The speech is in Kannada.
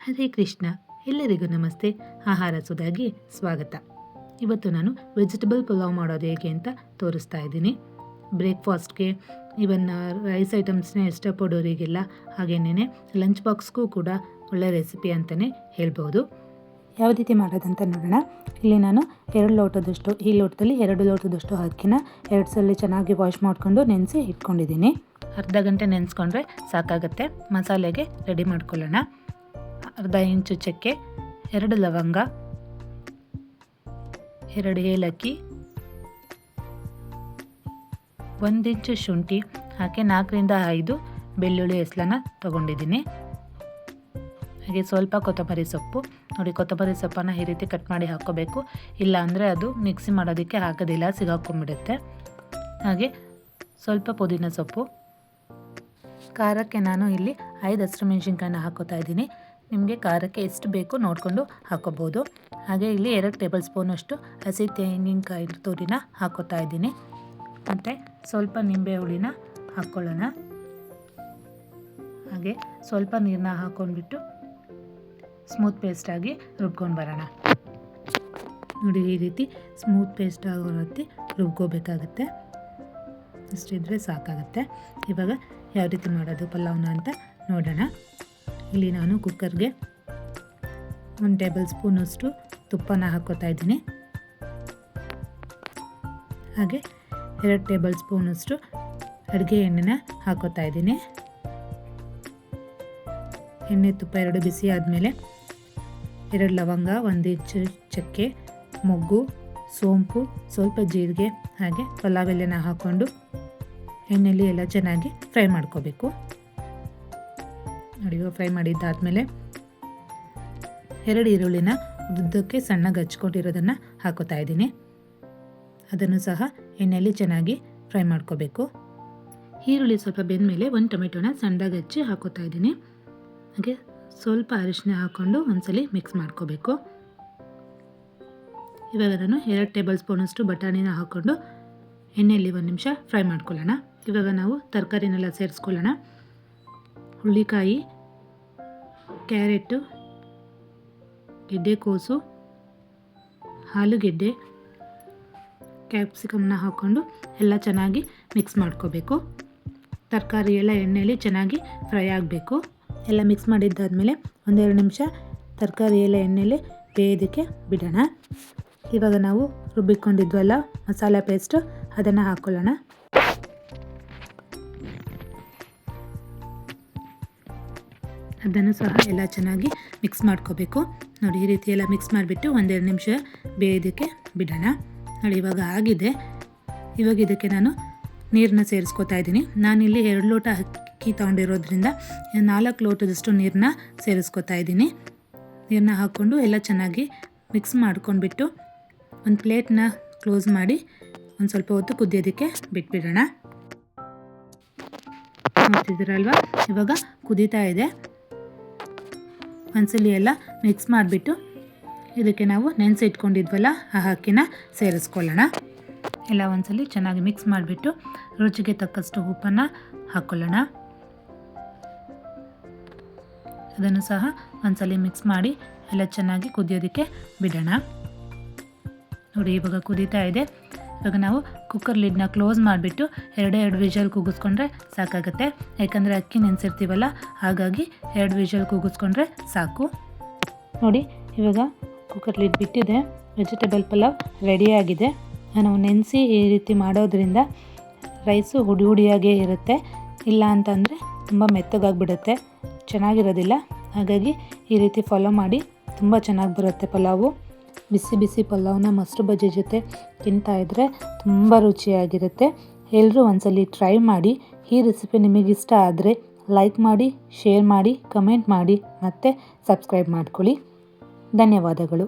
ಹರೇ ಕೃಷ್ಣ. ಎಲ್ಲರಿಗೂ ನಮಸ್ತೆ. ಆಹಾರ ಸುಧಾಗೆ ಸ್ವಾಗತ. ಇವತ್ತು ನಾನು ವೆಜಿಟಬಲ್ ಪಲಾವ್ ಮಾಡೋದು ಹೇಗೆ ಅಂತ ತೋರಿಸ್ತಾ ಇದ್ದೀನಿ. ಬ್ರೇಕ್ಫಾಸ್ಟ್ಗೆ ಇವನ್ ರೈಸ್ ಐಟಮ್ಸ್ನ ಇಷ್ಟಪಡೋರಿಗೆಲ್ಲ ಹಾಗೇನೇ ಲಂಚ್ ಬಾಕ್ಸ್ಗೂ ಕೂಡ ಒಳ್ಳೆ ರೆಸಿಪಿ ಅಂತಲೇ ಹೇಳ್ಬೋದು. ಯಾವ ರೀತಿ ಮಾಡೋದಂತ ನೋಡೋಣ. ಇಲ್ಲಿ ನಾನು 2 ಲೋಟದಷ್ಟು, ಈ ಲೋಟದಲ್ಲಿ 2 ಲೋಟದಷ್ಟು ಅಕ್ಕಿನ 2 ಸಲ ಚೆನ್ನಾಗಿ ವಾಶ್ ಮಾಡಿಕೊಂಡು ನೆನೆಸಿ ಇಟ್ಕೊಂಡಿದ್ದೀನಿ. ಅರ್ಧ ಗಂಟೆ ನೆನೆಸ್ಕೊಂಡ್ರೆ ಸಾಕಾಗುತ್ತೆ. ಮಸಾಲೆಗೆ ರೆಡಿ ಮಾಡ್ಕೊಳ್ಳೋಣ. ಅರ್ಧ ಇಂಚು ಚಕ್ಕೆ, 2 ಲವಂಗ, 2 ಏಲಕ್ಕಿ, 1 ಇಂಚು ಶುಂಠಿ ಹಾಕಿ 4ರಿಂದ 5 ಬೆಳ್ಳುಳ್ಳಿ ಹೆಸಲನ್ನ ತೊಗೊಂಡಿದ್ದೀನಿ. ಹಾಗೆ ಸ್ವಲ್ಪ ಕೊತ್ತಂಬರಿ ಸೊಪ್ಪು. ನೋಡಿ, ಕೊತ್ತಂಬರಿ ಸೊಪ್ಪನ್ನು ಈ ರೀತಿ ಕಟ್ ಮಾಡಿ ಹಾಕ್ಕೋಬೇಕು, ಇಲ್ಲ ಅಂದರೆ ಅದು ಮಿಕ್ಸಿ ಮಾಡೋದಕ್ಕೆ ಆಗೋದಿಲ್ಲ, ಸಿಗಾಕೊಂಡ್ಬಿಡುತ್ತೆ. ಹಾಗೆ ಸ್ವಲ್ಪ ಪುದೀನ ಸೊಪ್ಪು. ಖಾರಕ್ಕೆ ನಾನು ಇಲ್ಲಿ 5 ಹಸಿಮೆಣಸಿನ್ಕಾಯಿನ ಹಾಕೋತಾ ಇದ್ದೀನಿ. ನಿಮಗೆ ಖಾರಕ್ಕೆ ಎಷ್ಟು ಬೇಕು ನೋಡಿಕೊಂಡು ಹಾಕೋಬೋದು. ಹಾಗೆ ಇಲ್ಲಿ 2 ಟೇಬಲ್ ಸ್ಪೂನಷ್ಟು ಹಸಿ ತೆಂಗಿನಕಾಯಿ ತುರಿನ ಹಾಕೋತಾ ಇದ್ದೀನಿ. ಮತ್ತು ಸ್ವಲ್ಪ ನಿಂಬೆ ಹುಳಿನ ಹಾಕ್ಕೊಳ್ಳೋಣ. ಹಾಗೆ ಸ್ವಲ್ಪ ನೀರನ್ನ ಹಾಕ್ಕೊಂಡ್ಬಿಟ್ಟು ಸ್ಮೂತ್ ಪೇಸ್ಟಾಗಿ ರುಬ್ಕೊಂಡು ಬರೋಣ. ನೋಡಿ, ಈ ರೀತಿ ಸ್ಮೂತ್ ಪೇಸ್ಟ್ ಆಗೋ ರೀತಿ ರುಬ್ಕೋಬೇಕಾಗುತ್ತೆ. ಇಷ್ಟಿದ್ರೆ ಸಾಕಾಗುತ್ತೆ. ಇವಾಗ ಯಾವ ರೀತಿ ಮಾಡೋದು ಪಲಾವ್ನ ಅಂತ ನೋಡೋಣ. ಇಲ್ಲಿ ನಾನು ಕುಕ್ಕರ್ಗೆ 1 ಟೇಬಲ್ ಸ್ಪೂನಷ್ಟು ತುಪ್ಪನ ಹಾಕ್ಕೋತಾ ಇದ್ದೀನಿ. ಹಾಗೆ 2 ಟೇಬಲ್ ಸ್ಪೂನಷ್ಟು ಅಡುಗೆ ಎಣ್ಣೆನ ಹಾಕ್ಕೋತಾ ಇದ್ದೀನಿ. ಎಣ್ಣೆ ತುಪ್ಪ 2 ಬಿಸಿ ಆದಮೇಲೆ 2 ಲವಂಗ, 1 ಇಂಚು ಚಕ್ಕೆ, ಮೊಗ್ಗು, ಸೋಂಪು, ಸ್ವಲ್ಪ ಜೀರಿಗೆ ಹಾಗೆ ಪಲಾವ್ ಎಲೆನ ಹಾಕ್ಕೊಂಡು ಎಣ್ಣೆಯಲ್ಲಿ ಎಲ್ಲ ಚೆನ್ನಾಗಿ ಫ್ರೈ ಮಾಡ್ಕೋಬೇಕು. ನೋಡಿ, ಫ್ರೈ ಮಾಡಿದ್ದಾದಮೇಲೆ 2 ಈರುಳ್ಳಿನ ಉದ್ದಕ್ಕೆ ಸಣ್ಣಗೆ ಹಚ್ಕೊಂಡಿರೋದನ್ನು ಹಾಕೋತಾ ಇದ್ದೀನಿ. ಅದನ್ನು ಸಹ ಎಣ್ಣೆಯಲ್ಲಿ ಚೆನ್ನಾಗಿ ಫ್ರೈ ಮಾಡ್ಕೋಬೇಕು. ಈರುಳ್ಳಿ ಸ್ವಲ್ಪ ಬೆಂದಮೇಲೆ 1 ಟೊಮೆಟೊನ ಸಣ್ಣದಾಗಿ ಹಚ್ಚಿ ಹಾಕೋತಾ ಇದ್ದೀನಿ. ಹಾಗೆ ಸ್ವಲ್ಪ ಅರಿಶಿನ ಹಾಕ್ಕೊಂಡು ಒಂದ್ಸಲಿ ಮಿಕ್ಸ್ ಮಾಡ್ಕೋಬೇಕು. ಇವಾಗ ನಾನು 2 ಟೇಬಲ್ ಸ್ಪೂನಷ್ಟು ಬಟಾಣಿನ ಹಾಕ್ಕೊಂಡು ಎಣ್ಣೆಯಲ್ಲಿ 1 ನಿಮಿಷ ಫ್ರೈ ಮಾಡ್ಕೊಳ್ಳೋಣ. ಇವಾಗ ನಾವು ತರಕಾರಿನೆಲ್ಲ ಸೇರಿಸ್ಕೊಳ್ಳೋಣ. ಹುಳ್ಳಿಕಾಯಿ, ಕ್ಯಾರೆಟು, ಗೆಡ್ಡೆಕೋಸು, ಆಲೂಗೆಡ್ಡೆ, ಕ್ಯಾಪ್ಸಿಕಮ್ನ ಹಾಕ್ಕೊಂಡು ಎಲ್ಲ ಚೆನ್ನಾಗಿ ಮಿಕ್ಸ್ ಮಾಡ್ಕೋಬೇಕು. ತರಕಾರಿ ಎಲ್ಲ ಎಣ್ಣೆಯಲ್ಲಿ ಚೆನ್ನಾಗಿ ಫ್ರೈ ಆಗಬೇಕು. ಎಲ್ಲ ಮಿಕ್ಸ್ ಮಾಡಿದ್ದಾದಮೇಲೆ 1-2 ನಿಮಿಷ ತರಕಾರಿ ಎಲ್ಲ ಎಣ್ಣೆಯಲ್ಲಿ ಬೇಯೋದಕ್ಕೆ ಬಿಡೋಣ. ಇವಾಗ ನಾವು ರುಬ್ಬಿಕೊಂಡಿದ್ವಲ್ಲ ಮಸಾಲೆ ಪೇಸ್ಟು, ಅದನ್ನು ಹಾಕ್ಕೊಳ್ಳೋಣ. ಅದನ್ನು ಸಹ ಎಲ್ಲ ಚೆನ್ನಾಗಿ ಮಿಕ್ಸ್ ಮಾಡ್ಕೋಬೇಕು. ನೋಡಿ, ಈ ರೀತಿ ಎಲ್ಲ ಮಿಕ್ಸ್ ಮಾಡಿಬಿಟ್ಟು 1-2 ನಿಮಿಷ ಬೇಯೋದಕ್ಕೆ ಬಿಡೋಣ. ನೋಡಿ, ಇವಾಗ ಆಗಿದೆ. ಇವಾಗ ಇದಕ್ಕೆ ನಾನು ನೀರನ್ನ ಸೇರಿಸ್ಕೊತಾ ಇದ್ದೀನಿ. ನಾನಿಲ್ಲಿ 2 ಲೋಟ ಅಕ್ಕಿ ತೊಗೊಂಡಿರೋದ್ರಿಂದ 4 ಲೋಟದಷ್ಟು ನೀರನ್ನ ಸೇರಿಸ್ಕೊತಾ ಇದ್ದೀನಿ. ನೀರನ್ನ ಹಾಕ್ಕೊಂಡು ಎಲ್ಲ ಚೆನ್ನಾಗಿ ಮಿಕ್ಸ್ ಮಾಡ್ಕೊಂಡ್ಬಿಟ್ಟು ಒಂದು ಪ್ಲೇಟ್ನ ಕ್ಲೋಸ್ ಮಾಡಿ ಒಂದು ಸ್ವಲ್ಪ ಹೊತ್ತು ಕುದಿಯೋದಕ್ಕೆ ಬಿಟ್ಬಿಡೋಣ. ನೋಡ್ತಿದ್ದೀರಲ್ವ, ಇವಾಗ ಕುದೀತಾ ಇದೆ. ಒಂದ್ಸಲಿ ಎಲ್ಲ ಮಿಕ್ಸ್ ಮಾಡಿಬಿಟ್ಟು ಇದಕ್ಕೆ ನಾವು ನೆನೆಸಿ ಇಟ್ಕೊಂಡಿದ್ವಲ್ಲ ಆ ಅಕ್ಕಿನ ಸೇರಿಸ್ಕೊಳ್ಳೋಣ. ಎಲ್ಲ ಒಂದ್ಸಲಿ ಚೆನ್ನಾಗಿ ಮಿಕ್ಸ್ ಮಾಡಿಬಿಟ್ಟು ರುಚಿಗೆ ತಕ್ಕಷ್ಟು ಉಪ್ಪನ್ನು ಹಾಕ್ಕೊಳ್ಳೋಣ. ಅದನ್ನು ಸಹ ಒಂದ್ಸಲಿ ಮಿಕ್ಸ್ ಮಾಡಿ ಎಲ್ಲ ಚೆನ್ನಾಗಿ ಕುದಿಯೋದಕ್ಕೆ ಬಿಡೋಣ. ನೋಡಿ, ಇವಾಗ ಕುದೀತಾ ಇದೆ. ಇವಾಗ ನಾವು ಕುಕ್ಕರ್ ಲಿಡ್ನ ಕ್ಲೋಸ್ ಮಾಡಿಬಿಟ್ಟು 2 ವಿಷಲ್ ಕೂಗಿಸ್ಕೊಂಡ್ರೆ ಸಾಕಾಗುತ್ತೆ. ಯಾಕಂದರೆ ಅಕ್ಕಿ ನೆನೆಸಿರ್ತೀವಲ್ಲ, ಹಾಗಾಗಿ 2 ವಿಷಲ್ ಕೂಗಿಸ್ಕೊಂಡ್ರೆ ಸಾಕು. ನೋಡಿ, ಇವಾಗ ಕುಕ್ಕರ್ ಲಿಡ್ ಬಿಟ್ಟಿದೆ. ವೆಜಿಟೇಬಲ್ ಪಲಾವ್ ರೆಡಿಯಾಗಿದೆ. ನಾವು ನೆನೆಸಿ ಈ ರೀತಿ ಮಾಡೋದ್ರಿಂದ ರೈಸು ಹುಡಿ ಹುಡಿಯಾಗೇ ಇರುತ್ತೆ. ಇಲ್ಲ ಅಂತಂದರೆ ತುಂಬ ಮೆತ್ತಗಾಗಿಬಿಡುತ್ತೆ, ಚೆನ್ನಾಗಿರೋದಿಲ್ಲ. ಹಾಗಾಗಿ ಈ ರೀತಿ ಫಾಲೋ ಮಾಡಿ, ತುಂಬ ಚೆನ್ನಾಗಿ ಬರುತ್ತೆ ಪಲಾವು. ಬಿಸಿ ಬಿಸಿ ಪಲಾವ್ನ ಮೊಸರು ಬಜ್ಜಿ ಜೊತೆ ತಿಂತಾಯಿದ್ರೆ ತುಂಬ ರುಚಿಯಾಗಿರುತ್ತೆ. ಎಲ್ಲರೂ ಒಂದ್ಸಲಿ ಟ್ರೈ ಮಾಡಿ. ಈ ರೆಸಿಪಿ ನಿಮಗಿಷ್ಟ ಆದರೆ ಲೈಕ್ ಮಾಡಿ, ಶೇರ್ ಮಾಡಿ, ಕಮೆಂಟ್ ಮಾಡಿ ಮತ್ತು ಸಬ್ಸ್ಕ್ರೈಬ್ ಮಾಡ್ಕೊಳ್ಳಿ. ಧನ್ಯವಾದಗಳು.